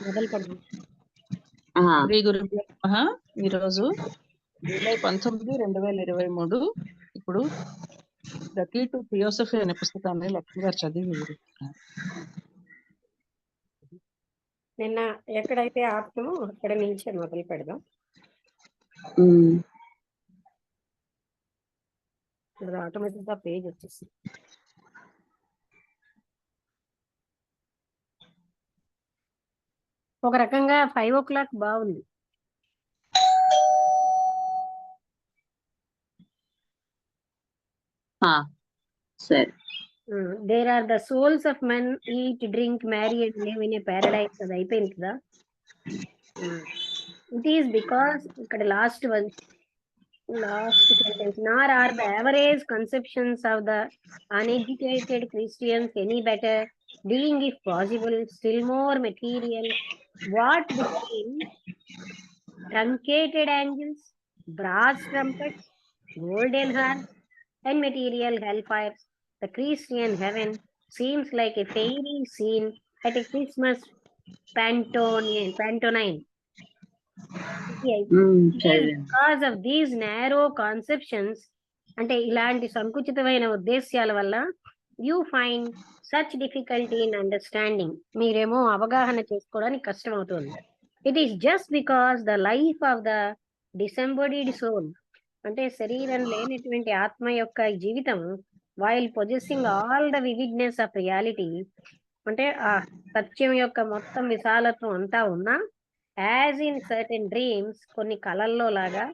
మొదలు పెడదాం. ఆ, శ్రీ గురుభ్యో నమః. ఈరోజు జూలై 19, 2023. ఇప్పుడు ద కీ టు థియోసఫీ అనే పుస్తకాన్ని లక్ష్మి గారు చదివి వివరిస్తున్నారు. నిన్న ఎక్కడైతే ఆపుతామో అక్కడ నుంచి మొదలు పెడదాం. ఉమ్, ఇప్పుడు ఆటోమేటిక్ గా పేజ్ వచ్చేసింది. ఒక రకంగా 5 o'clock బాగుంది. ఆ, సరే. There are the souls of men eat drink marry and live in a paradise. అది అయిపోయింది కదా. ఇట్ ఈస్ బికాస్ ఇక్కడ last sentence, nor are the average conceptions of the uneducated Christians any better, being if possible still more material. What between truncated angels, brass trumpets, golden harps, and material hellfires, the Christian heaven seems like a fairy scene at a Christmas pantomime. సరే. Because of these narrow conceptions, అంటే ఇలాంటి సంకుచితమైన ఉద్దేశ్యాల వల్ల you find such difficulty in understanding, మీరేమో అవగాహన చేసుకోవడానికి కష్టం అవుతుంది. It is just because the life of the disembodied soul, అంటే శరీరం లేనటువంటి ఆత్మ యొక్క జీవితం, while possessing all the vividness of reality, అంటే ఆ సత్యం యొక్క మొత్తం విశాలత్వం అంతా ఉన్నా, యాజ్ ఇన్ సర్టెన్ డ్రీమ్స్, కొన్ని కళల్లో లాగా,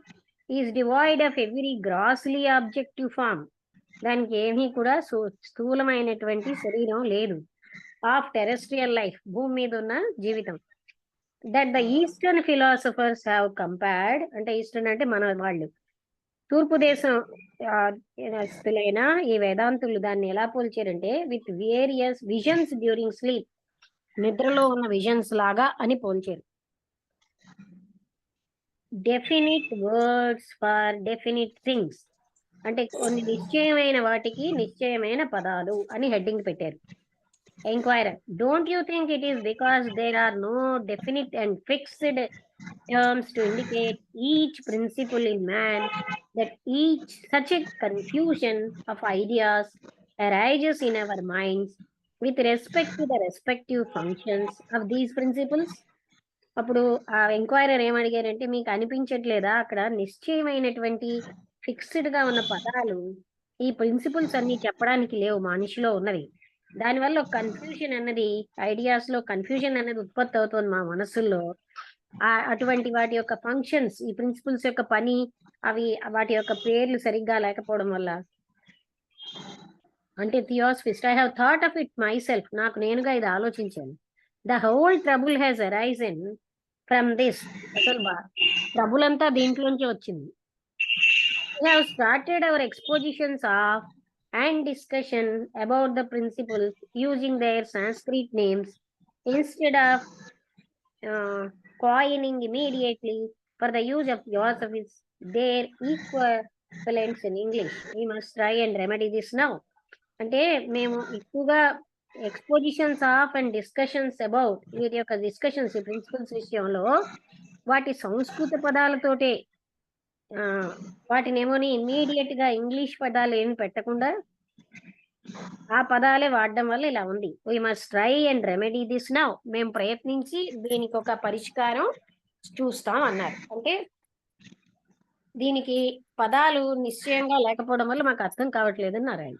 is divide of every grossly objective form, దానికి ఏమీ కూడా స్థూలమైనటువంటి శరీరం లేదు. ఆఫ్ టెరెస్ట్రియల్ లైఫ్, భూమి మీద ఉన్న జీవితం. That the eastern philosophers have compared, అంటే ఈస్టర్న్ అంటే మన వాళ్ళు, తూర్పు దేశం స్థులైన ఈ వేదాంతులు దాన్ని ఎలా పోల్చారంటే with various visions during sleep, నిద్రలో ఉన్న విజన్స్ లాగా అని పోల్చారు. Definite words for definite things, అంటే కొన్ని నిశ్చయమైన వాటికి నిశ్చయమైన పదాలు అని హెడ్డింగ్ పెట్టారు. Enquirer, don't you think it is because there are no definite and fixed terms to indicate each principle in man that each such a confusion of ideas arises in our minds with respect to the respective functions of these principles? అప్పుడు ఆ enquirer ఏమడిగారంటే, మీకు అనిపించట్లేదా అక్కడ నిశ్చయమైనటువంటి fixed గా ఉన్న పదాలు ఈ principles అన్ని చెప్పడానికి లేవు మనిషిలో ఉన్నవి, దానివల్ల ఒక కన్ఫ్యూజన్ అన్నది, ఐడియాస్ లో కన్ఫ్యూజన్ అనేది ఉత్పత్తి అవుతుంది మా మనసుల్లో. అటువంటి వాటి యొక్క ఫంక్షన్స్, ఈ ప్రిన్సిపల్స్ యొక్క పని, అవి వాటి యొక్క పేర్లు సరిగ్గా లేకపోవడం వల్ల. అంటే theosophist, I have thought of it my self, నాకు నేనుగా ఇది ఆలోచించాను. The whole trouble has arisen from this, అసలు ట్రబుల్ అంతా దీంట్లోంచి వచ్చింది. We have started our expositions of and discussion about the principles using their Sanskrit names instead of coining immediately for the use of philosophies their equivalents in English. We must try and remedy this now. అంటే మేము ఎక్కువగా ఎక్స్పోజిషన్స్ of and discussions about, వీటి యొక్క discussions ఈ principles విషయంలో వాటి సంస్కృత పదాలతోటే, వాటినేమోని immediate గా ఇంగ్లీష్ పదాలు ఏమి పెట్టకుండా ఆ పదాలే వాడడం వల్ల ఇలా ఉంది. We must try and remedy this now, మేము ప్రయత్నించి దీనికి ఒక పరిష్కారం చూస్తాం అన్నారు. అంటే దీనికి పదాలు నిశ్చయంగా లేకపోవడం వల్ల మాకు అర్థం కావట్లేదు అన్నారు ఆయన.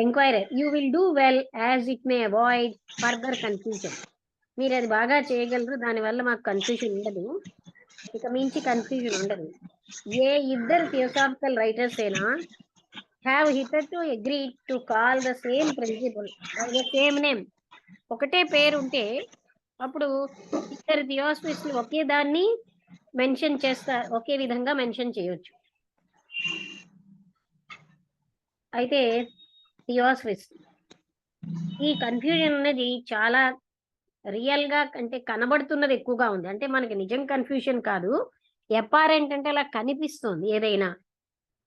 Enquirer, you will do well as it may avoid further confusion, మీరు అది బాగా చేయగలరు, దానివల్ల మాకు కన్ఫ్యూజన్ ఉండదు, ఇక మించి కన్ఫ్యూజన్ ఉండదు. ఏ ఇద్దరు థియోసాఫికల్ రైటర్స్ అయినా have hitherto agreed to call the same principle by the same name. ఒకటే పేరు ఉంటే అప్పుడు ఇద్దరు థియోసఫిస్టులు ఒకే దాన్ని మెన్షన్ చేస్తారు, ఒకే విధంగా మెన్షన్ చేయొచ్చు. అయితే థియోసఫిస్ట్ ఈ కన్ఫ్యూజన్ అనేది చాలా రియల్ గా, అంటే కనబడుతున్నది ఎక్కువగా ఉంది. అంటే మనకి నిజం కన్ఫ్యూజన్ కాదు, అపారెంట్ అంటే అలా కనిపిస్తుంది ఏదైనా.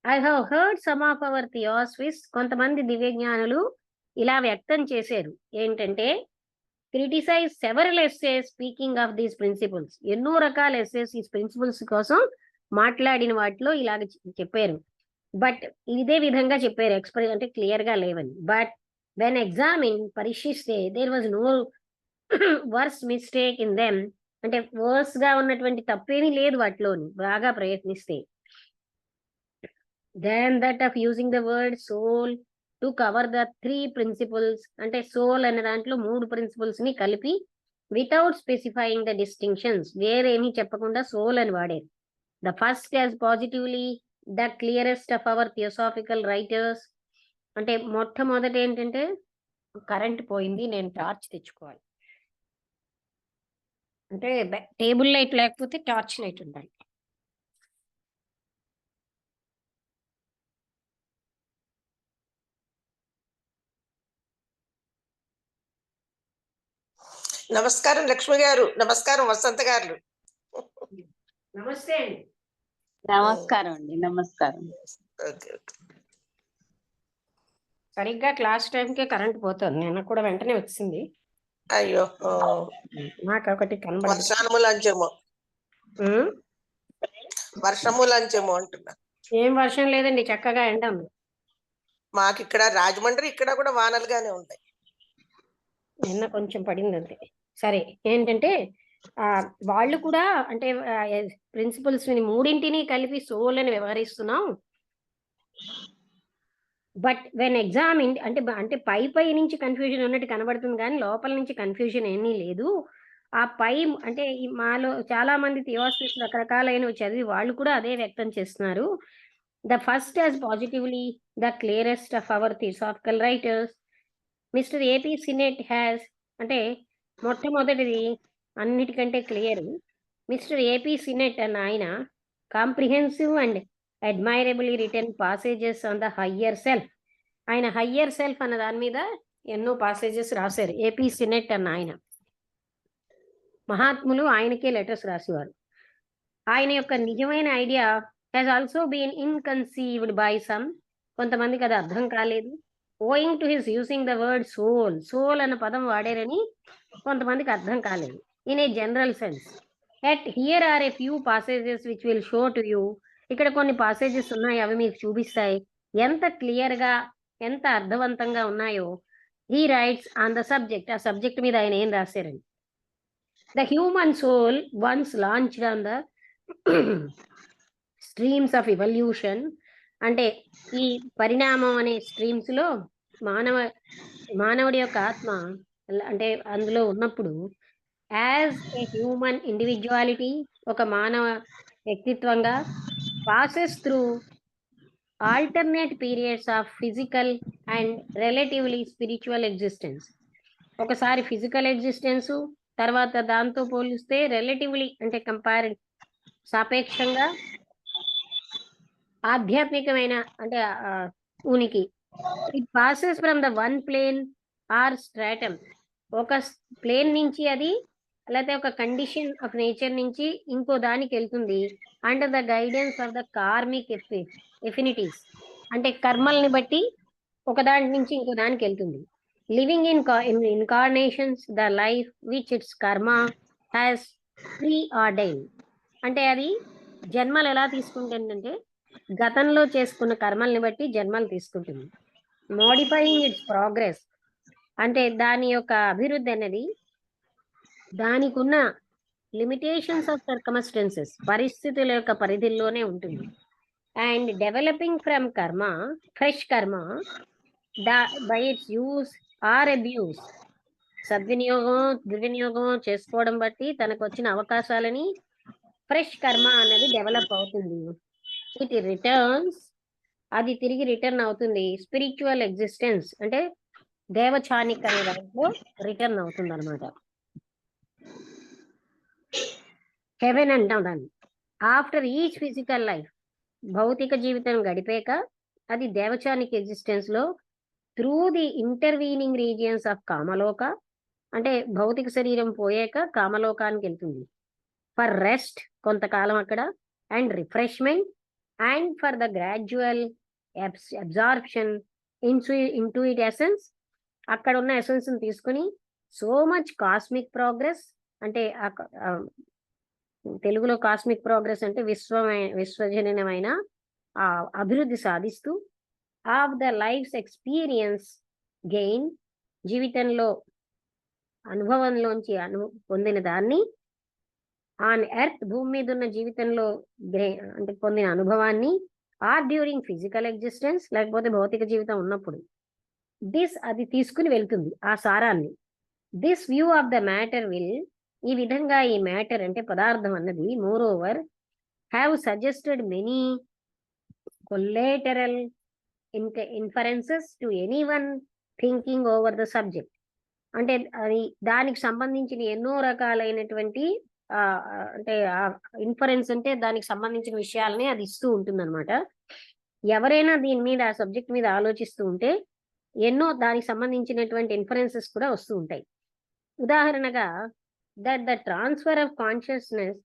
I have heard some of our theosophists, కొంతమంది దివ్యజ్ఞానులు ఇలా వ్యక్తం చేశారు ఏంటంటే, criticise several essays speaking of these principles. ఎన్నో రకాల ఎస్సేస్ ఈ ప్రిన్సిపల్స్ కోసం మాట్లాడిన వాటిలో ఇలాగ చెప్పారు. బట్ ఇదే విధంగా చెప్పారు, ఎక్స్ప్రెస్ అంటే క్లియర్ గా లేవని. బట్ వెన్ ఎగ్జామిన్ పరీక్షిస్తే there was no worse mistake in them, అంటే వర్స్ గా ఉన్నటువంటి తప్పేమీ లేదు వాటిలోని బాగా ప్రయత్నిస్తే. Then that of using the word soul to cover the 3 principles, అంటే సోల్ అనే దాంట్లో 3 ప్రిన్సిపల్స్ ని కలిపి వితౌట్ స్పెసిఫైయింగ్ ద డిస్టింక్షన్స్, వేరేమీ చెప్పకుండా సోల్ అని వాడారు. The first as positively the clearest of our theosophical writers, అంటే మొట్టమొదటి ఏంటంటే కరెంట్ పోయింది, నేను టార్చ్ తెచ్చుకోవాలి. అంటే టేబుల్ లైట్ లేకపోతే టార్చ్ లైట్ ఉండాలి. నమస్కారం లక్ష్మి గారు. నమస్కారం వసంత గారు. నమస్తే అండి. నమస్కారం అండి. నమస్కారం. సరిగ్గా క్లాస్ టైంకే కరెంట్ పోతుంది, నిన్న కూడా వెంటనే వచ్చింది. అయ్యో, నాకు ఒకటి కనబడదు. వర్షము లంచేమో, వర్షము లంచేమో అంటున్నా. ఏం వర్షం లేదండి, చక్కగా ఎండ ఉంది. మాకు ఇక్కడ రాజమండ్రి ఇక్కడ కూడా వానలుగానే ఉంటాయి. నిన్న కొంచెం పడింది అంతే. సరే, ఏంటంటే వాళ్ళు కూడా అంటే ప్రిన్సిపల్స్ మూడింటిని కలిపి సోల్ అని వ్యవహరిస్తున్నాం. బట్ వెన్ ఎగ్జామిన్ అంటే పై నుంచి కన్ఫ్యూజన్ ఉన్నట్టు కనబడుతుంది, కానీ లోపల నుంచి కన్ఫ్యూజన్ ఏమీ లేదు. ఆ పై అంటే మాలో చాలా మంది థియోసఫిస్ట్ రకరకాలైనవి చదివి వాళ్ళు కూడా అదే వ్యక్తం చేస్తున్నారు. The first as positively the clearest of our theosophical writers Mister AP Sinnett has, అంటే మొట్టమొదటిది అన్నిటికంటే క్లియర్. మిస్టర్ ఏపీ సినెట్ అన్న ఆయన comprehensive and admirably return passages on the higher self, ఆయన హయ్యర్ సెల్ఫ్ అన్న దాని మీద ఎన్నో పాసేజెస్ రాశారు. ఏపీ సినెట్ అన్న ఆయన మహాత్ములు ఆయనకే లెటర్స్ రాసేవారు. ఆయన యొక్క నిజమైన idea has also been inconceived by some, కొంతమందికి అది అర్థం కాలేదు. Owing to his using the word soul, soul అన్న పదం వాడారని కొంతమందికి అర్థం కాలేదు. In a general sense at here are a few passages which will show to you, ఇక్కడ కొన్ని పాసేజెస్ ఉన్నాయి, అవి మీకు చూపిస్తాయి ఎంత క్లియర్ గా ఎంత అర్థవంతంగా ఉన్నాయో. He writes on the subject, ఆ సబ్జెక్ట్ మీద ఆయన ఏం రాశారని. The human soul once launched on the streams of evolution, అంటే ఈ పరిణామం అనే స్ట్రీమ్స్ లో మానవుడి యొక్క ఆత్మ అంటే అందులో ఉన్నప్పుడు యాజ్ ఏ హ్యూమన్ ఇండివిజువాలిటీ, ఒక మానవ వ్యక్తిత్వంగా passes through alternate periods of physical and relatively spiritual existence. ఒకసారి ఫిజికల్ ఎగ్జిస్టెన్స్, తర్వాత దాంతో పోలిస్తే రిలేటివ్లీ అంటే సాపేక్షంగా ఆధ్యాత్మికమైన అంటే ఉనికి. It passes from the one plane or stratum, ఒక ప్లేన్ నుంచి అది లేకపోతే ఒక కండిషన్ ఆఫ్ నేచర్ నుంచి ఇంకో దానికి వెళ్తుంది. Under the guidance of the karmic affinities, అంటే కర్మల్ని బట్టి ఒక దాని నుంచి ఇంకో దానికి వెళ్తుంది. Living in incarnations the life which its karma has preordain, అంటే అది జన్మలు ఎలా తీసుకుంటుందంటే గతంలో చేసుకున్న కర్మల్ని బట్టి జన్మలు తీసుకుంటుంది. మోడిఫైయింగ్ ఇట్స్ ప్రోగ్రెస్, అంటే దాని యొక్క అభివృద్ధి అనేది దానికి ఉన్న లిమిటేషన్స్ ఆఫ్ సర్కమ్స్టెన్సెస్, పరిస్థితుల యొక్క పరిధిలోనే ఉంటుంది. And developing from karma, fresh karma by its use or abuse, సద్వినియోగం దుర్వినియోగం చేసుకోవడం బట్టి తనకు వచ్చిన అవకాశాలని ఫ్రెష్ కర్మ అనేది డెవలప్ అవుతుంది. ఇట్ రిటర్న్స్, అది తిరిగి రిటర్న్ అవుతుంది. స్పిరిచువల్ ఎగ్జిస్టెన్స్ అంటే దేవచానిక్ అనే దాంట్లో రిటర్న్ అవుతుంది అనమాట. హెవెన్ అంటాం దాన్ని. ఆఫ్టర్ ఈచ్ ఫిజికల్ లైఫ్, భౌతిక జీవితం గడిపాక అది దేవచానిక్ ఎగ్జిస్టెన్స్ లో through the intervening regions of Kamaloka, అంటే భౌతిక శరీరం పోయాక కామలోకానికి వెళ్తుంది. ఫర్ రెస్ట్, కొంతకాలం అక్కడ, and refreshment, and for the gradual absorption into it essence, అక్కడ ఉన్న ఎసెన్స్ తీసుకుని సో మచ్ కాస్మిక్ ప్రోగ్రెస్, అంటే తెలుగులో కాస్మిక్ ప్రోగ్రెస్ అంటే విశ్వజనీయమైన అభివృద్ధి సాధిస్తూ, of the life's experience gain, జీవితంలో అనుభవంలోంచి పొందిన దాన్ని, ఆన్ ఎర్త్ భూమి మీద ఉన్న జీవితంలో అంటే పొందిన అనుభవాన్ని, ఆర్ డ్యూరింగ్ ఫిజికల్ ఎగ్జిస్టెన్స్ లేకపోతే భౌతిక జీవితం ఉన్నప్పుడు, అది తీసుకుని వెళ్తుంది ఆ సారాన్ని. This view of the matter will, ఈ విధంగా ఈ మ్యాటర్ అంటే పదార్థం అన్నది, more over have suggested many collateral inferences to anyone thinking over the subject. అంటే అది దానికి సంబంధించిన ఎన్నో రకాలైనటువంటి అంటే ఇన్ఫరెన్స్ అంటే దానికి సంబంధించిన విషయాలని అది ఇస్తూ ఉంటుంది అనమాట. ఎవరైనా దీని మీద ఆ సబ్జెక్ట్ మీద ఆలోచిస్తూ ఉంటే ఎన్నో దానికి సంబంధించినటువంటి ఇన్ఫరెన్సెస్ కూడా వస్తూ ఉంటాయి. ఉదాహరణగా that the transfer of consciousness,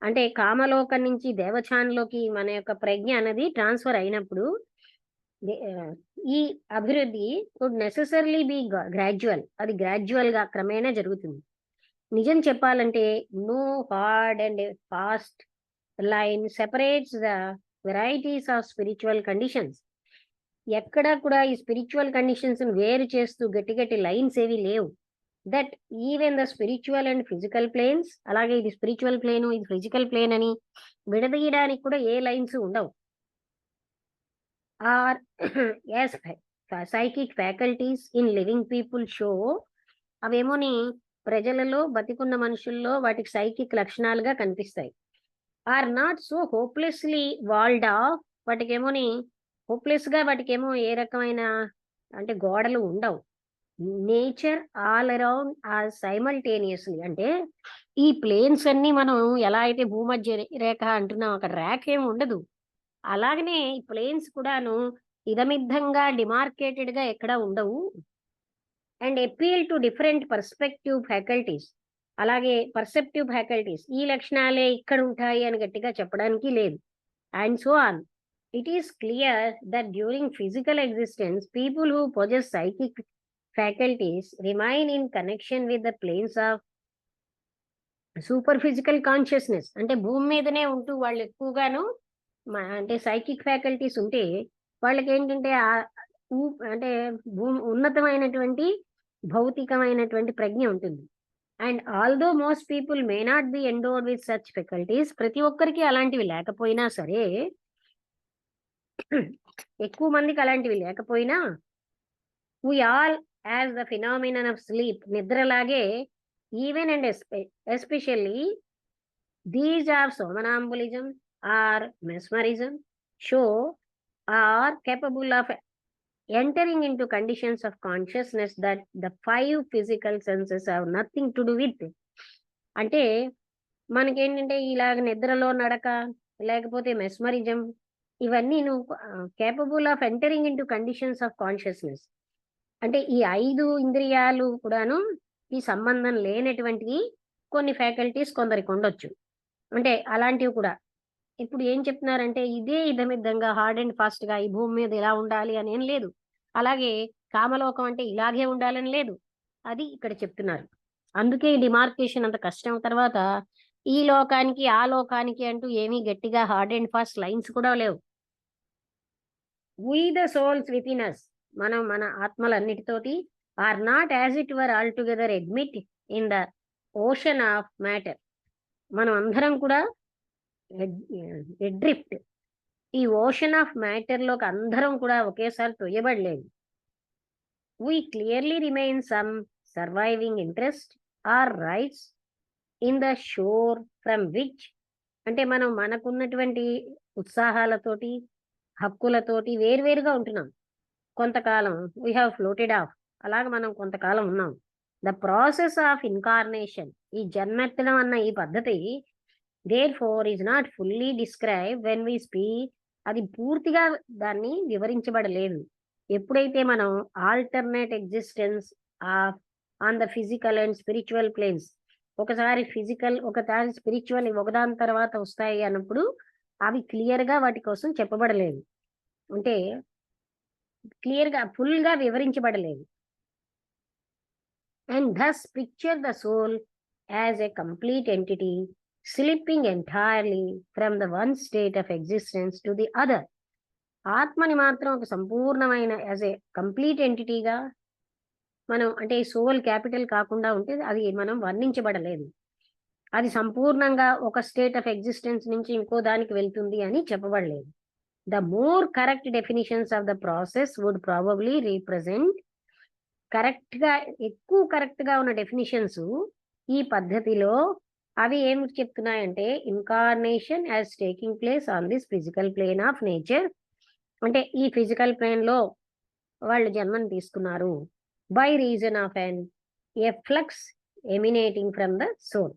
అంటే కామలోకం నుంచి దేవచాన్లోకి మన యొక్క ప్రజ్ఞ అనేది ట్రాన్స్ఫర్ అయినప్పుడు ఈ అభివృద్ధి వుడ్ నెసెసర్లీ బి గ్రాడ్యువల్, అది గ్రాడ్యువల్ గా క్రమేణా జరుగుతుంది. నిజం చెప్పాలంటే no hard and fast line separates the varieties of spiritual conditions. ఎక్కడా కూడా ఈ స్పిరిచువల్ కండిషన్స్ వేరు చేస్తూ గట్టి గట్టి లైన్స్ ఏవి లేవు. That even the spiritual and physical planes, అలాగే ఇది స్పిరిచువల్ ప్లేన్ ఇది ఫిజికల్ ప్లేన్ అని విడదీయడానికి కూడా ఏ లైన్స్ ఉండవు. Or as psychic faculties in living people show, అవేమోని ప్రజలలో బతికున్న మనుషుల్లో వాటికి సైకిక్ లక్షణాలుగా కనిపిస్తాయి. Are not so hopelessly walled off, వాటికేమోని హోప్లెస్ గా వాటికేమో ఏ రకమైన అంటే గోడలు ఉండవు. Nature all around are simultaneously, అంటే ఈ ప్లేన్స్ అన్ని మనం ఎలా అయితే భూమధ్య రేఖ అంటున్నాం అక్కడ రేఖ ఏమి ఉండదు, అలాగనే ఈ ప్లేన్స్ కూడాను ఇదమిద్దంగా డిమార్కేటెడ్ గా ఎక్కడ ఉండవు. And appeal to different perspective faculties, అలాగే పర్సెప్టివ్ ఫ్యాకల్టీస్ ఈ లక్షణాలే ఇక్కడ ఉంటాయి అని గట్టిగా చెప్పడానికి లేదు. And so on. It is clear that during physical existence, people who possess psychic faculties remain in connection with the planes of superphysical consciousness. అంటే భూమి మీదనే ఉంటూ వాళ్ళు ఎక్కువగాను అంటే సైకిక్ ఫ్యాకల్టీస్ ఉంటే వాళ్ళకి ఏంటంటే అంటే ఉన్నతమైనటువంటి భౌతికమైనటువంటి ప్రజ్ఞ ఉంటుంది. And although most people may not be endowed with such faculties, ప్రతి ఒక్కరికి అలాంటివి లేకపోయినా సరే, ఎక్కువ మందికి అలాంటివి లేకపోయినా, we all as the phenomenon of sleep, నిద్రలాగే, even and especially these are somnambulism or mesmerism show are capable of entering into conditions of consciousness that the 5 physical senses have nothing to do with. అంటే మనకేంటంటే ఇలాగ నిద్రలో నడక లేకపోతే mesmerism ఇవన్నీ capable of entering into conditions of consciousness, అంటే ఈ 5 ఇంద్రియాలు కూడాను ఈ సంబంధం లేనటువంటి కొన్ని ఫ్యాకల్టీస్ కొందరికి ఉండొచ్చు. అంటే అలాంటివి కూడా ఇప్పుడు ఏం చెప్తున్నారంటే ఇదే ఇదమిద్దంగా హార్డ్ అండ్ ఫాస్ట్ గా ఈ భూమి మీద ఇలా ఉండాలి అని ఏం లేదు, అలాగే కామలోకం అంటే ఇలాగే ఉండాలని లేదు, అది ఇక్కడ చెప్తున్నారు. అందుకే ఈ డిమార్కేషన్ అంత కష్టం. తర్వాత ఈ లోకానికి ఆ లోకానికి అంటూ ఏమీ గట్టిగా హార్డ్ అండ్ ఫాస్ట్ లైన్స్ కూడా లేవు. We the souls within us, మనం మన ఆత్మలన్నిటితోటి are not as it were all together admit in the ocean of matter, మనం అందరం కూడా ఎడ్రిఫ్ట్ ఈ ఓషన్ ఆఫ్ మ్యాటర్ లోకి అందరం కూడా ఒకేసారి తొయ్యబడలేదు. We clearly remain some surviving interest or rights in the shore from which, అంటే మనం మనకున్నటువంటి ఉత్సాహాలతోటి హక్కులతోటి వేరువేరుగా ఉంటున్నాం. కొంతకాలం వీ హ్యావ్ ఫ్లోటెడ్ ఆఫ్, అలాగే మనం కొంతకాలం ఉన్నాం. ద ప్రాసెస్ ఆఫ్ ఇన్కార్నేషన్, ఈ జన్మెత్తడం అన్న ఈ పద్ధతి therefore is not fully describe when we speak, అది పూర్తిగా దాన్ని వివరించబడలేదు ఎప్పుడైతే మనం alternate existence of on the physical and spiritual planes, ఒకసారి ఫిజికల్ ఒకసారి స్పిరిచువల్ ఒకదాని తర్వాత వస్తాయి అన్నప్పుడు అవి క్లియర్ గా వాటి కోసం చెప్పబడలేదు, అంటే క్లియర్ గా ఫుల్ గా వివరించబడలేదు. and thus picture the soul as a complete entity slipping entirely from the one state of existence to the other. ఆత్మని మాత్రం ఒక సంపూర్ణమైన యాజ్ ఏ కంప్లీట్ ఎంటిటీగా మనం అంటే సోల్ క్యాపిటల్ కాకుండా ఉంటే అది మనం వర్ణించబడలేదు. అది సంపూర్ణంగా ఒక స్టేట్ ఆఫ్ ఎగ్జిస్టెన్స్ నుంచి ఇంకో దానికి వెళ్తుంది అని చెప్పబడలేదు. The more correct definitions of the process would probably represent correct గా ఎక్కువ కరెక్ట్ గా ఉన్న డెఫినిషన్స్ ఈ పద్ధతిలో అవి ఏం చెప్తున్నాయంటే incarnation as taking place on this physical plane of nature, అంటే ఈ ఫిజికల్ ప్లేన్ లో వాళ్ళు జన్మను తీసుకున్నారు by reason of an efflux emanating from the soul.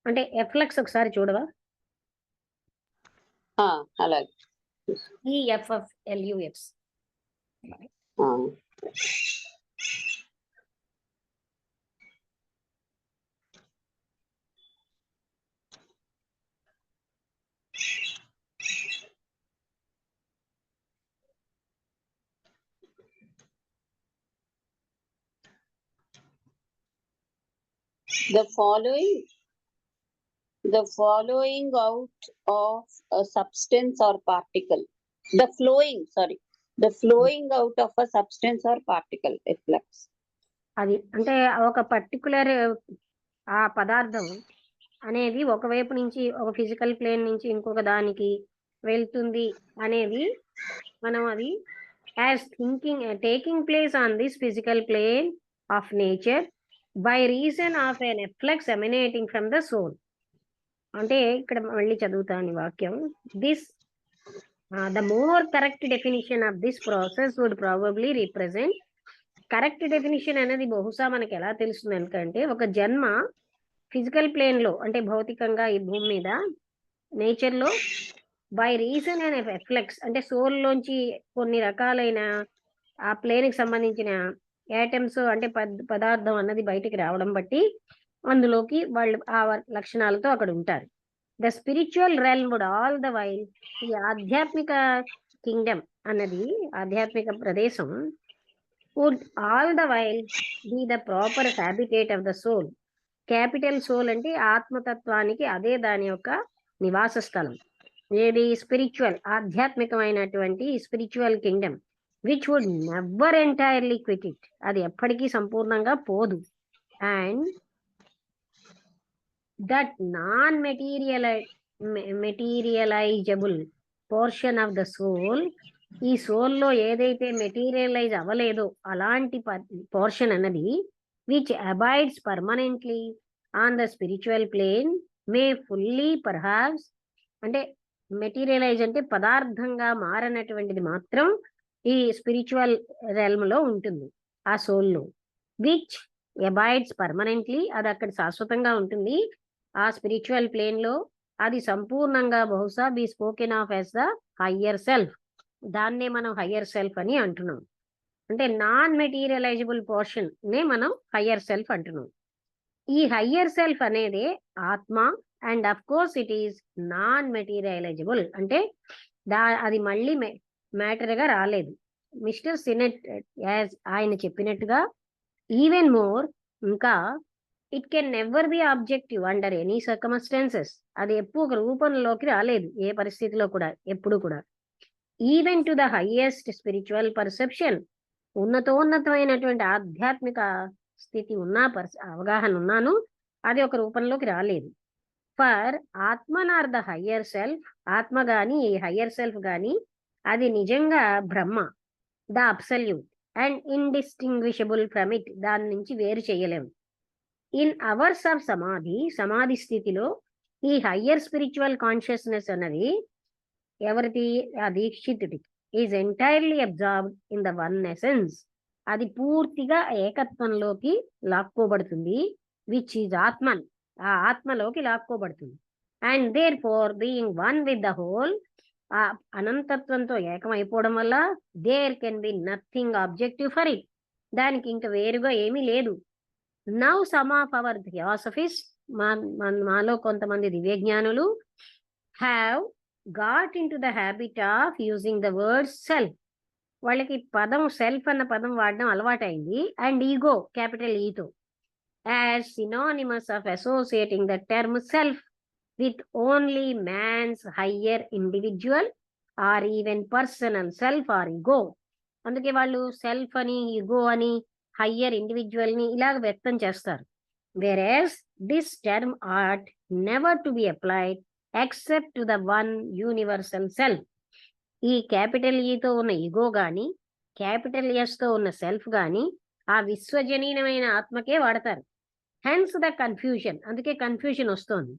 అంటే ఎఫ్లక్స్ ఒకసారి చూడవా? అలాగే EFFLUX. The following out of a substance or particle. The flowing out of a substance or particle, efflux. అది అంటే ఒక పర్టికులర్ ఆ పదార్థం అనేది ఒకవైపు నుంచి ఒక ఫిజికల్ ప్లేన్ నుంచి ఇంకొక దానికి వెళ్తుంది అనేది మనం అది as taking place on this physical plane of nature by reason of an efflux emanating from the soul. అంటే ఇక్కడ మళ్ళీ చదువుతాను ఈ వాక్యం. This the more correct definition of this process would probably represent. Correct definition అనేది బహుశా మనకి ఎలా తెలుస్తుంది ఎందుకంటే ఒక జన్మ ఫిజికల్ ప్లేన్ లో అంటే భౌతికంగా ఈ భూమి మీద నేచర్ లో బై రీజన్ అండ్ ఎఫ్లెక్స్ అంటే సోల్ లోంచి కొన్ని రకాలైన ఆ ప్లేన్ కి సంబంధించిన యాటమ్స్ అంటే పదార్థం అన్నది బయటికి రావడం బట్టి అందులోకి వాళ్ళు ఆ లక్షణాలతో అక్కడ ఉంటారు. The spiritual realm would all the while, ఈ ఆధ్యాత్మిక కింగ్డమ్ అన్నది ఆధ్యాత్మిక ప్రదేశం would all the while be the proper habitat of the soul. Capital soul అంటే ఆత్మతత్వానికి అదే దాని యొక్క నివాస స్థలం. ఏది స్పిరిచువల్ ఆధ్యాత్మికమైనటువంటి spiritual kingdom which would never entirely quit it, అది ఎప్పటికీ సంపూర్ణంగా పోదు. And that non materialisable portion of the soul, ఈ సోల్ లో ఏదైతే మెటీరియలైజ్ అవ్వలేదో అలాంటి పోర్షన్ అన్నది which abides permanently on the spiritual plane may fully perhaps, అంటే మెటీరియలైజ్ అంటే పదార్థంగా మారనటువంటిది మాత్రం ఈ స్పిరిచువల్ రెల్మ్ లో ఉంటుంది ఆ సోల్ లో. విచ్ అబైడ్స్ పర్మనెంట్లీ, అది అక్కడ శాశ్వతంగా ఉంటుంది ఆ స్పిరిచువల్ ప్లేన్ లో. అది సంపూర్ణంగా బహుశా B spoken of as the higher self, దాన్నే మనం హయ్యర్ సెల్ఫ్ అని అంటున్నాం. అంటే నాన్ మెటీరియలైజబుల్ పోర్షన్ నే మనం హయ్యర్ సెల్ఫ్ అంటున్నాం. ఈ హయ్యర్ సెల్ఫ్ అనేది ఆత్మ and of course it is non materialisable, అంటే అది మళ్ళీ మ్యాటర్ గా రాలేదు. మిస్టర్ సినెట్ యాజ్ ఆయన చెప్పినట్టుగా ఈవెన్ మోర్ ఇంకా it can never be objective under any circumstances, అది ఎప్పుడు ఒక రూపంలోకి రాలేదు ఏ పరిస్థితిలో కూడా ఎప్పుడు కూడా. Even to the highest spiritual perception, ఉన్నతోన్నతమైనటువంటి ఆధ్యాత్మిక స్థితి ఉన్నా అవగాహన ఉన్నాను అది ఒక రూపంలోకి రాలేదు. For atman or the higher self, ఆత్మ గాని ఈ హయ్యర్ సెల్ఫ్ గాని అది నిజంగా Brahma, the absolute and indistinguishable from it, దాని నుంచి వేరు చేయలేము. ఇన్ అవర్స్ ఆఫ్ సమాధి, సమాధి స్థితిలో ఈ హయ్యర్ స్పిరిచువల్ కాన్షియస్నెస్ అన్నది ఎవరిది? ఆ దీక్షితుడికి is entirely absorbed in the one essence, అది పూర్తిగా ఏకత్వంలోకి లాక్కోబడుతుంది. విచ్ ఈజ్ ఆత్మన్, ఆ ఆత్మలోకి లాక్కోబడుతుంది. And there being one with the whole, ఆ అనంతత్వంతో ఏకమైపోవడం వల్ల there can be nothing objective for it, దానికి ఇంకా వేరుగా ఏమీ లేదు. Now some of our theosophists, మాలో కొంతమంది దివ్యజ్ఞానులు have got into the habit of using the word self, వాళ్ళకి పదం సెల్ఫ్ అన్న పదం వాడడం అలవాటైంది. అండ్ ఈగో క్యాపిటల్ ఈతో, as synonymous of associating the term self with only man's higher individual or even personal self or ego. అందుకే వాళ్ళు self అని ఈగో అని హయ్యర్ ఇండివిజువల్ ని ఇలాగ వ్యక్తం చేస్తారు. whereas this term ought never to be applied except to the one universal self. ఈ capital ఈతో ఉన్న ఈగో గాని క్యాపిటల్ ఎస్ తో ఉన్న సెల్ఫ్ గాని ఆ విశ్వజనీనమైన ఆత్మకే వాడతారు. Hence the confusion. అందుకే కన్ఫ్యూజన్ వస్తోంది.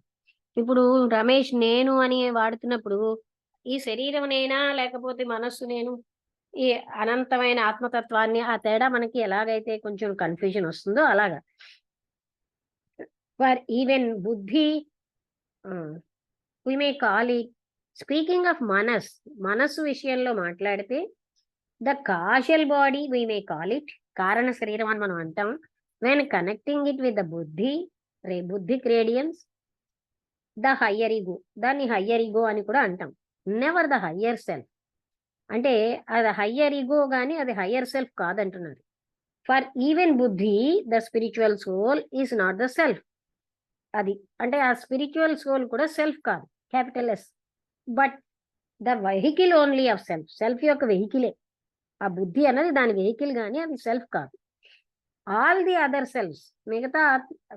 ఇప్పుడు రమేష్ నేను అని వాడుతున్నప్పుడు ఈ శరీరం నేనా లేకపోతే మనస్సు నేను, ఈ అనంతమైన ఆత్మతత్వాన్ని, ఆ తేడా మనకి ఎలాగైతే కొంచెం కన్ఫ్యూజన్ వస్తుందో అలాగా. For even buddhi we may call it, speaking of మనస్సు విషయంలో మాట్లాడితే the causal body we may call it, కారణ శరీరం అని మనం అంటాం. When connecting it with the buddhi radiance, the higher ego, దాన్ని హయ్యర్ ఈగో అని కూడా అంటాం. Never the higher self. అంటే అది హయ్యర్ ఈగో కానీ అది హయ్యర్ సెల్ఫ్ కాదంటున్నారు. For even buddhi the spiritual soul is not the self. అది అంటే ఆ స్పిరిచువల్ సోల్ కూడా సెల్ఫ్ కాదు, capital S, but the vehicle only of self. Self యొక్క వెహికలే ఆ బుద్ధి అన్నది, దాని వెహికల్ కానీ అది సెల్ఫ్ కాదు. ఆల్ ది అదర్ సెల్ఫ్స్, మిగతా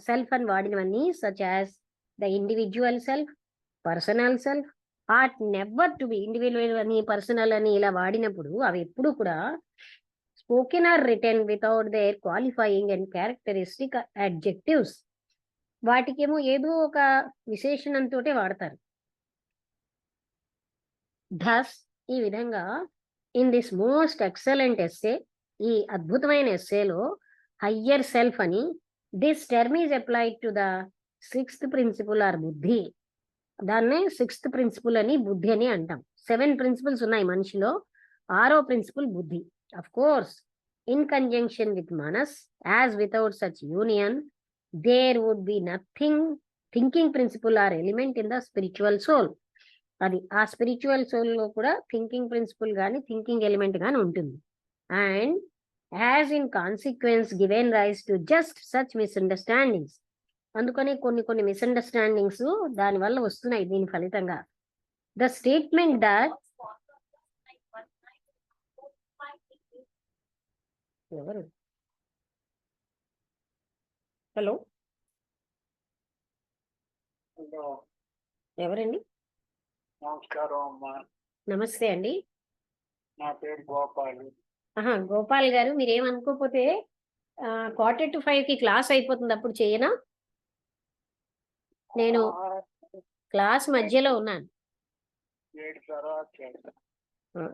సెల్ఫ్ అని వాడినవన్నీ such as the individual self, personal self, ought never to be. Individual అని పర్సనల్ అని ఇలా వాడినప్పుడు అవి ఎప్పుడు కూడా spoken or written without their qualifying and characteristic adjectives. వాటికేమో ఏదో ఒక విశేషణంతో వాడతారు. థస్ ఈ విధంగా in this most excellent essay, ఈ అద్భుతమైన ఎస్సేలో హయ్యర్ సెల్ఫ్ అని this term is applied to the sixth principle or బుద్ధి. దాన్నే సిక్స్త్ ప్రిన్సిపుల్ అని బుద్ధి అని అంటాం. 7 ప్రిన్సిపల్స్ ఉన్నాయి మనిషిలో, 6వ principle buddhi. Of course in conjunction with manas, as without such union there would be nothing thinking principle or element in the spiritual soul. అది ఆ స్పిరిచువల్ సోల్ లో కూడా థింకింగ్ ప్రిన్సిపుల్ కానీ థింకింగ్ ఎలిమెంట్ కానీ ఉంటుంది. And as in consequence given rise to just such misunderstandings. అందుకని కొన్ని misunderstandings దాని వల్ల వస్తున్నాయి దీని ఫలితంగా. ద స్టేట్మెంట్ దట్ ఎవరు, హలో ఎవరండి? నమస్కారం అమ్మా. నమస్తే అండి. నా పేరు గోపాల్. గోపాల్ గారు, మీరేమనుకోకపోతే 4:45కి క్లాస్ అయిపోతుంది, అప్పుడు చేయనా? నేను క్లాస్ మధ్యలో ఉన్నాను. 7 తర్వాత చేస్తా.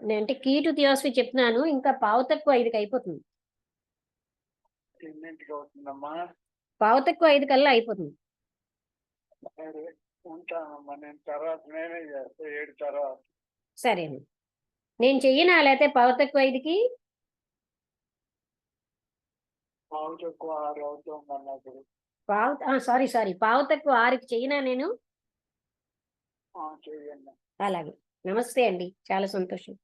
నేనంటే కీ టు థియాసఫీ చెప్తున్నాను, ఇంకా 4:45కి అయిపోతుంది. ఎన్నింటికి అవుతుందమ్మా? 4:45 కల్లా అయిపోతుంది. సరే ఉంటానమ్మా. నేను తర్వాత నేనే చేస్తా 7 తర్వాత. సరే అండి, నేను చెయ్యనా లేకపోతే 4:45కి? పావు తక్కువ 6 అవుతుందన్నప్పుడు. సారీ 5:45కి చెయ్యనా నేను? చేయండి. అలాగే, నమస్తే అండి, చాలా సంతోషం.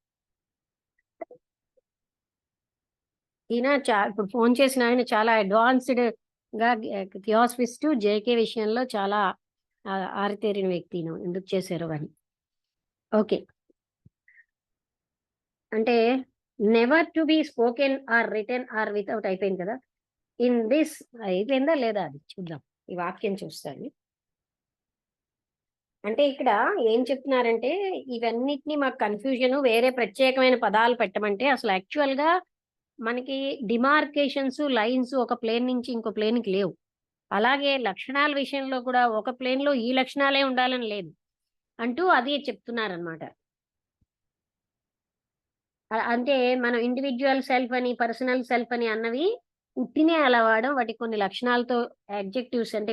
ఈయన ఇప్పుడు ఫోన్ చేసిన ఆయన చాలా అడ్వాన్స్డ్ గా థియాసఫిస్ట్, జేకే విషయంలో చాలా ఆరితేరిన వ్యక్తి. ఎందుకు చేశారో అని. ఓకే, అంటే never to be spoken or written or without అయిపోయింది కదా. ఇన్ దిస్ అయిపోయిందా లేదా అది చూద్దాం. ఈ వాక్యం చూస్తాను. అంటే ఇక్కడ ఏం చెప్తున్నారంటే, ఇవన్నిటిని మాకు కన్ఫ్యూజన్, వేరే ప్రత్యేకమైన పదాలు పెట్టమంటే అసలు యాక్చువల్ గా మనకి డిమార్కేషన్స్, లైన్స్ ఒక ప్లేన్ నుంచి ఇంకో ప్లేన్కి లేవు. అలాగే లక్షణాల విషయంలో కూడా ఒక ప్లేన్ లో ఈ లక్షణాలే ఉండాలని లేదు అంటూ అది చెప్తున్నారనమాట. అంటే మనం ఇండివిజువల్ సెల్ఫ్ అని, పర్సనల్ సెల్ఫ్ అని అన్నవి ఉట్టినే అలా వాడడం, వాటి కొన్ని లక్షణాలతో, అడ్జెక్టివ్స్ అంటే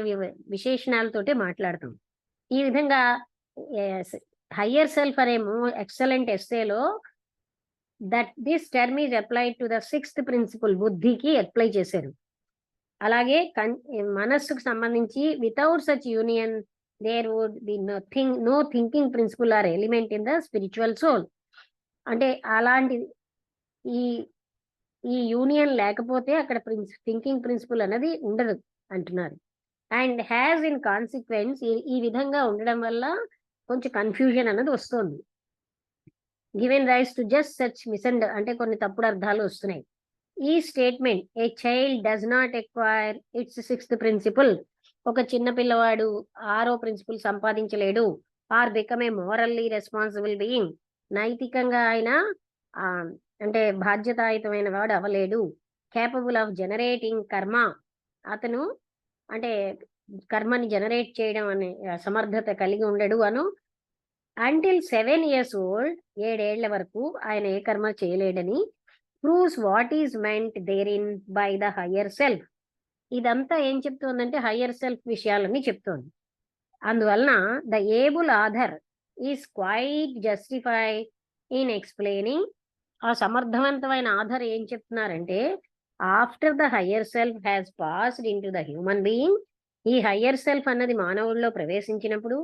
విశేషణాలతోటే మాట్లాడతాం. ఈ విధంగా హయ్యర్ సెల్ఫ్ అనే ఎక్సలెంట్ ఎస్సేలో that this term is applied to the sixth principle, బుద్ధికి అప్లై చేశారు. అలాగే మనస్సుకు సంబంధించి without such union there would be no thinking principle or element in the spiritual soul. అంటే అలాంటి ఈ యూనియన్ లేకపోతే అక్కడ థింకింగ్ ప్రిన్సిపల్ అనేది ఉండదు అంటున్నారు. అండ్ హ్యాస్ ఇన్ కాన్సిక్వెన్స్, ఈ విధంగా ఉండడం వల్ల కొంచెం కన్ఫ్యూజన్ అన్నది వస్తుంది. Given rise to just such అంటే కొన్ని తప్పుడు అర్థాలు వస్తున్నాయి. ఈ statement a child does not acquire its 6th principle, ఒక చిన్న పిల్లవాడు 6వ ప్రిన్సిపల్ సంపాదించలేడు, or become a morally responsible being, నైతికంగా ఆయన అంటే బాధ్యతాయుతమైన వాడు అవ్వలేడు, కేపబుల్ ఆఫ్ జనరేటింగ్ కర్మ, అతను అంటే కర్మని జనరేట్ చేయడం అనే సమర్థత కలిగి ఉండడు అను, అంటిల్ 7 years old, 7 ఏళ్ల వరకు ఆయన ఏ కర్మ చేయలేడని, proves what is meant there in by the higher self. ఇదంతా ఏం చెప్తోందంటే హయ్యర్ సెల్ఫ్ విషయాలని చెప్తోంది. అందువలన the able author is quite justified in explaining, ఆ సమర్థవంతమైన ఆథర్ ఏం చెప్తున్నారంటే after the higher self has passed into the human being, ఈ హయ్యర్ సెల్ఫ్ అన్నది మానవుల్లో ప్రవేశించినప్పుడు,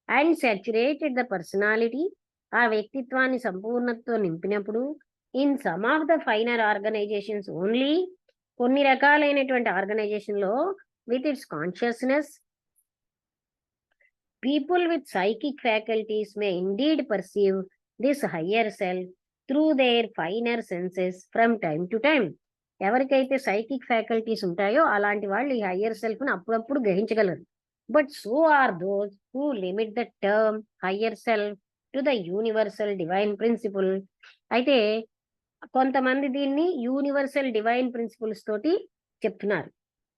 అండ్ సాచురేటెడ్ ద పర్సనాలిటీ, ఆ వ్యక్తిత్వాన్ని సంపూర్ణతతో నింపినప్పుడు, in some of the finer organizations only, కొన్ని రకాలైనటువంటి ఆర్గనైజేషన్ లో, with its consciousness, people with psychic faculties may indeed perceive this higher self through their finer senses from time to time. ఎవరికైతే psychic faculties ఉంటాయో అలాంటి వాళ్ళు ఈ higher self ని అప్పుడప్పుడు గ్రహించగలరు. But so are those who limit the term higher self to the universal divine principle. అయితే కొంతమంది దీన్ని యూనివర్సల్ డివైన్ ప్రిన్సిపుల్స్ తోటి చెప్తున్నారు.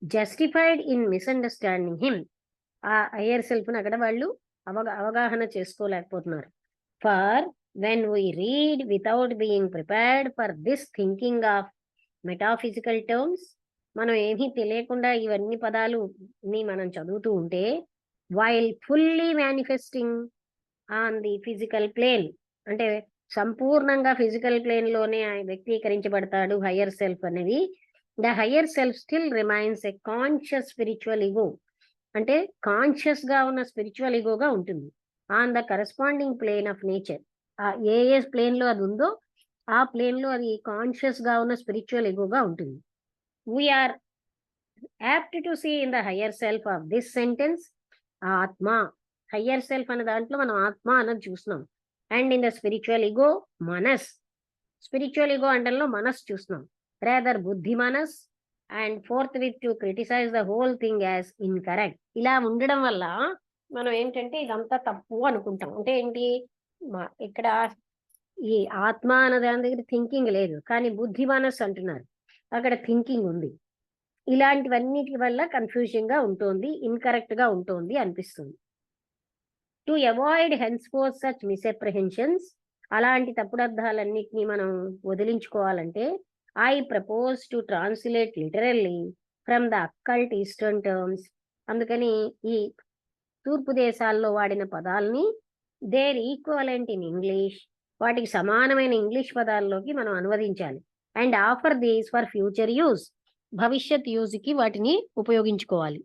జస్టిఫైడ్ ఇన్ మిస్అండర్స్టాండింగ్ హిమ్, ఆ హయ్యర్ సెల్ఫ్ ని అక్కడ వాళ్ళు అవగాహన చేసుకోలేకపోతున్నారు. For when we read without being prepared for this thinking of metaphysical terms, మనం ఏమీ తెలియకుండా ఇవన్నీ పదాలు మనం చదువుతూ ఉంటే, while fully manifesting on the physical plane, అంటే సంపూర్ణంగా ఫిజికల్ ప్లేన్ లోనే వ్యక్తీకరించబడతాడు హయ్యర్ సెల్ఫ్ అనేది. The higher self still remains a conscious spiritual ego, అంటే కాన్షియస్ గా ఉన్న స్పిరిచువల్ ఈగోగా ఉంటుంది. On the corresponding plane of nature, ఏ ప్లేన్ లో అది ఉందో ఆ ప్లేన్ లో అది కాన్షియస్ గా ఉన్న స్పిరిచువల్ ఈగోగా ఉంటుంది. We are apt to see in the higher self of this sentence Atma, higher self అనే దాంట్లో మనం ఆత్మ అన్నది చూస్తున్నాం. And in the spiritual ego Manas, spiritual ego అంటంలో మనస్ చూస్తున్నాం, rather Buddhi Manas, and forthwith to criticise the whole thing as incorrect. ఇలా ఉండడం వల్ల మనం ఏంటంటే ఇదంతా తప్పు అనుకుంటాం. అంటే ఏంటి, ఇక్కడ ఈ ఆత్మ అనే దాని దగ్గర థింకింగ్ లేదు, కానీ బుద్ధి మనస్ అంటున్నారు, అక్కడ థింకింగ్ ఉంది. ఇలాంటివన్నిటి వల్ల కన్ఫ్యూజన్ గా ఉంటుంది, ఇన్కరెక్ట్ గా ఉంటుంది అనిపిస్తుంది. To avoid henceforth such misapprehensions, అలాంటి తప్పుడర్థాలన్నిటినీ మనం వదిలించుకోవాలంటే, I propose to translate literally from the occult eastern terms, అందుకని ఈ తూర్పు దేశాల్లో వాడిన పదాలని దేర్ ఈక్వలెంట్ ఇన్ ఇంగ్లీష్, వాటికి సమానమైన ఇంగ్లీష్ పదాల్లోకి మనం అనువదించాలి. And offer these for future use, భవిష్యత్ యూజ్ కి వాటిని ఉపయోగించుకోవాలి.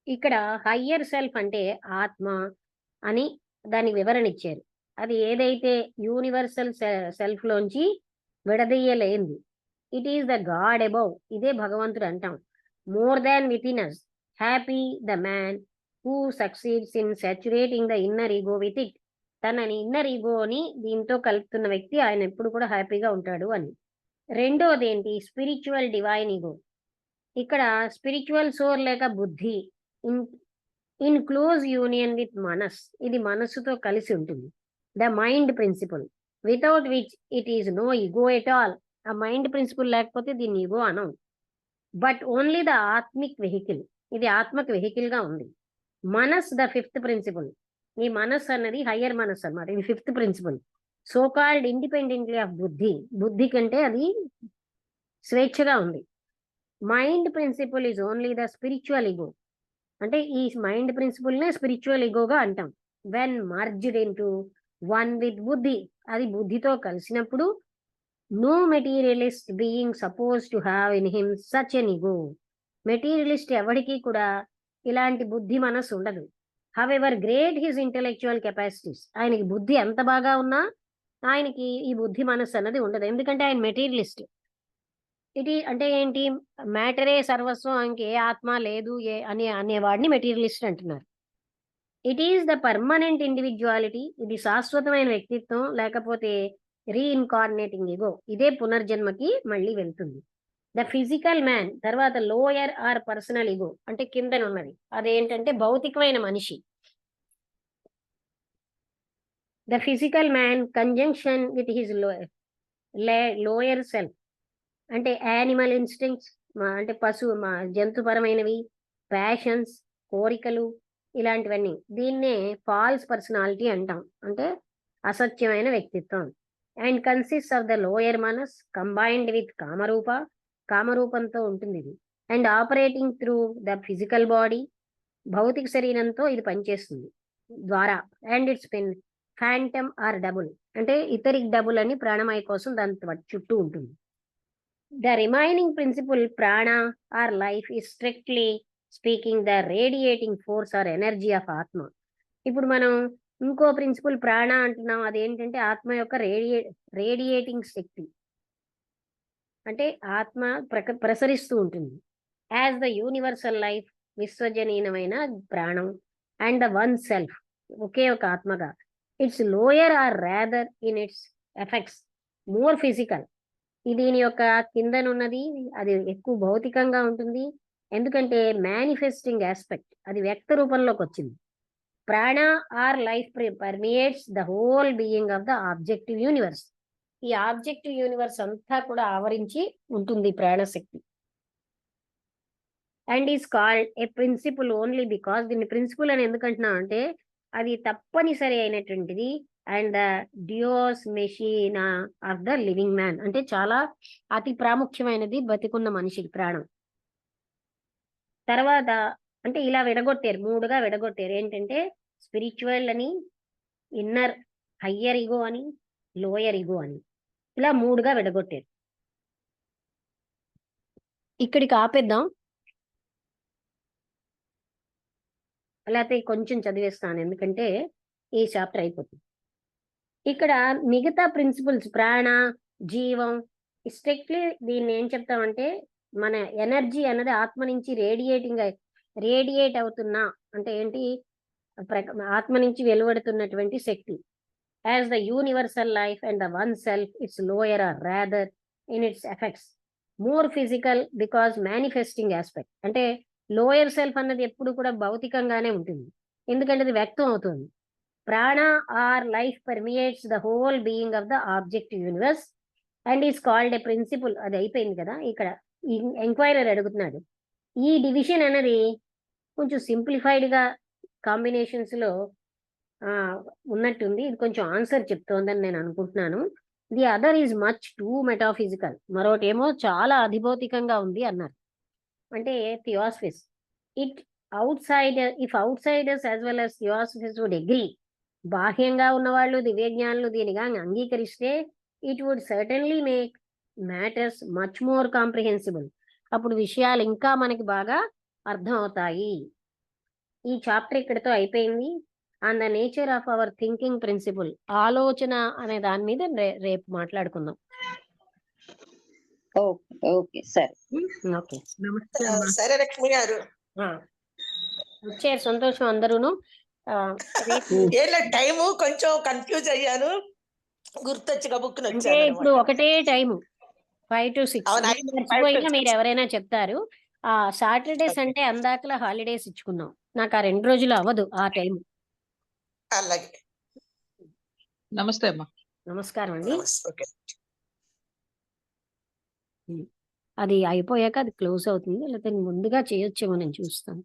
ఇక్కడ హయ్యర్ సెల్ఫ్ అంటే ఆత్మ అని దాని వివరణ ఇచ్చారు. అది ఏదైతే యూనివర్సల్ సెల్ఫ్ లోంచి విడదీయలేంది. It is the God above, ఇదే భగవంతుడు అంటాం. More than within us, happy the man who succeeds in saturating the inner ego with it, తన ఇన్నర్ ఈగోని దీంతో కలుపుతున్న వ్యక్తి ఆయన ఎప్పుడు కూడా హ్యాపీగా ఉంటాడు అని. రెండోది ఏంటి, స్పిరిచువల్ డివైన్ ఈగో. ఇక్కడ స్పిరిచువల్ సోర్ లేక బుద్ధి ఇన్ క్లోజ్ యూనియన్ విత్ మనస్, ఇది మనస్సుతో కలిసి ఉంటుంది. The mind principle without which it is no ego at all, ఆ మైండ్ ప్రిన్సిపల్ లేకపోతే దీన్ని ఈగో అనం. But only the atmic vehicle, ఇది ఆత్మక్ వెహికల్ గా ఉంది. మనస్ ద 5th ప్రిన్సిపల్, ఈ మనస్ అన్నది హయ్యర్ మనస్ అన్నమాట, ఇది 5th principle. So called independently of Buddhi, బుద్ధి కంటే అది స్వేచ్ఛగా ఉంది. Mind principle is only the spiritual ego, అంటే ఈ మైండ్ ప్రిన్సిపల్ నే స్పిరిచువల్ ఈగోగా అంటాం. When merged into one with Buddhi, అది బుద్ధితో కలిసినప్పుడు, no materialist being suppose to have in him such an ego, materialist ఎవరికి కూడా ఇలాంటి బుద్ధి మనసు ఉండదు. However great his intellectual capacities, ఆయనకి బుద్ధి ఎంత బాగా ఉన్నా ఆయనకి ఈ బుద్ధి మనస్సు అన్నది ఉండదు, ఎందుకంటే ఆయన మెటీరియలిస్ట్. అంటే ఏంటి, మ్యాటరే సర్వస్వం, ఇంకే ఆత్మ లేదు అనేవాడిని మెటీరియలిస్ట్ అంటున్నారు. It is the permanent individuality, ఇది శాశ్వతమైన వ్యక్తిత్వం, లేకపోతే రీఇన్కార్నేటింగ్ ఈగో, ఇదే పునర్జన్మకి మళ్ళీ వెళ్తుంది. ద ఫిజికల్ మ్యాన్, తర్వాత లోయర్ ఆర్ పర్సనల్ ఈగో, అంటే కిందనున్నది, అదేంటంటే భౌతికమైన మనిషి. The physical man conjunction with his lower self, అంటే యానిమల్ ఇన్స్టింక్ట్స్, అంటే జంతుపరమైనవి, ప్యాషన్స్, కోరికలు, ఇలాంటివన్నీ. దీన్నే ఫాల్స్ పర్సనాలిటీ అంటాం, అంటే అసత్యమైన వ్యక్తిత్వం. And consist of the lower Manas combined with కామరూపంతో ఉంటుంది ఇది. And operating through the physical body, భౌతిక శరీరంతో ఇది పనిచేస్తుంది ద్వారా. And its phantom or double, అంటే ఇతరిక్ డబుల్ అని ప్రాణమయ కోసం దాని చుట్టూ ఉంటుంది. The remaining principle Prana or life is strictly speaking the radiating force or energy of Atma. ఇప్పుడు మనం ఇంకో ప్రిన్సిపల్ ప్రాణ అంటున్నాం, అదేంటంటే ఆత్మ యొక్క రేడియేటింగ్ శక్తి, అంటే ఆత్మ ప్రసరిస్తూ ఉంటుంది. యాజ్ ద యూనివర్సల్ లైఫ్, విశ్వజనీనమైన ప్రాణం, అండ్ ద వన్ సెల్ఫ్, ఒకే ఒక ఆత్మగా. It's lower or rather in its effects more physical, దీని యొక్క కిందనున్నది అది ఎక్కువ భౌతికంగా ఉంటుంది, ఎందుకంటే మేనిఫెస్టింగ్ ఆస్పెక్ట్, అది వ్యక్త రూపంలోకి వచ్చింది. Prana or life permeates the whole being of the objective universe, ఈ ఆబ్జెక్టివ్ యూనివర్స్ అంతా కూడా ఆవరించి ఉంటుంది ప్రాణశక్తి. And is called a principle only because, దీన్ని ప్రిన్సిపల్ అని ఎందుకంటున్నాం అంటే అది తప్పనిసరి అయినటువంటిది. And the deus machina of the living man, అంటే చాలా అతి ప్రాముఖ్యమైనది బతికున్న మనిషికి ప్రాణం. తర్వాత అంటే ఇలా విడగొట్టారు, మూడుగా విడగొట్టారు. ఏంటంటే స్పిరిచువల్ అని, ఇన్నర్ హయ్యర్ ఈగో అని, లోయర్ ఈగో అని, ఇలా మూడుగా విడగొట్టారు. ఇక్కడికి ఆపేద్దాం, లేకపోతే కొంచెం చదివేస్తాను ఎందుకంటే ఈ చాప్టర్ అయిపోతుంది. ఇక్కడ మిగతా ప్రిన్సిపల్స్ ప్రాణ, జీవం, స్ట్రిక్ట్లీ దీన్ని ఏం చెప్తామంటే మన ఎనర్జీ అన్నది ఆత్మ నుంచి రేడియేట్ అవుతున్నా, అంటే ఏంటి, ఆత్మ నుంచి వెలువడుతున్నటువంటి శక్తి. As the universal life and the one self, its lower or rather in its effects more physical because manifesting aspect, అంటే లోయర్ సెల్ఫ్ అన్నది ఎప్పుడు కూడా భౌతికంగానే ఉంటుంది, ఎందుకంటే అది వ్యక్తం అవుతుంది. Prana or life permeates the whole being of the objective universe and is called a principle. అది అయిపోయింది కదా, ఇక్కడ ఎంక్వైరర్ అడుగుతున్నాడు. ఈ డివిజన్ అనేది కొంచెం సింప్లిఫైడ్ గా కాంబినేషన్స్ లో ఉన్నట్టుంది, ఇది కొంచెం ఆన్సర్ చెప్తోందని నేను అనుకుంటున్నాను. The other is much too metaphysical, మరొకటేమో చాలా అధిభౌతికంగా ఉంది అన్నారు. అంటే theosophists, it if outsiders as well as theosophists would agree, బాహ్యంగా ఉన్నవాళ్ళు దివ్యజ్ఞానులు దీనిగా అంగీకరిస్తే it would certainly make matters much more comprehensible, అప్పుడు విషయాలు ఇంకా మనకి బాగా అర్థం అవుతాయి. ఈ చాప్టర్ ఇక్కడితో అయిపోయింది. On the nature of our thinking principle, ఆలోచన అనే దాని మీద రేపు మాట్లాడుకుందాం. ఓకే సరే. ఓకే, నమస్తే సరే లక్ష్మి గారు, వచ్చారు, సంతోషం అందరూను. ఏళ్ళ టైము కొంచెం కన్ఫ్యూజ్ అయ్యాను, గుర్తొచ్చి గబుక్కుని అంటే వచ్చాను ఇప్పుడు అన్నమాట. ఒకటే టైము 5 to 6, అవునా? మర్చిపోయినా మీరు ఎవరైనా చెప్తారు. సాటర్డే సండే అందాకలా హాలిడేస్ ఇచ్చుకున్నాం, నాకు ఆ 2 రోజులు అవ్వదు ఆ టైం. అలాగే, నమస్తే అమ్మా. నమస్కారం అండి. ఓకే. అది అయిపోయాక అది క్లోజ్ అవుతుంది, లేకపోతే ముందుగా చేయొచ్చేమో నేను చూస్తాను.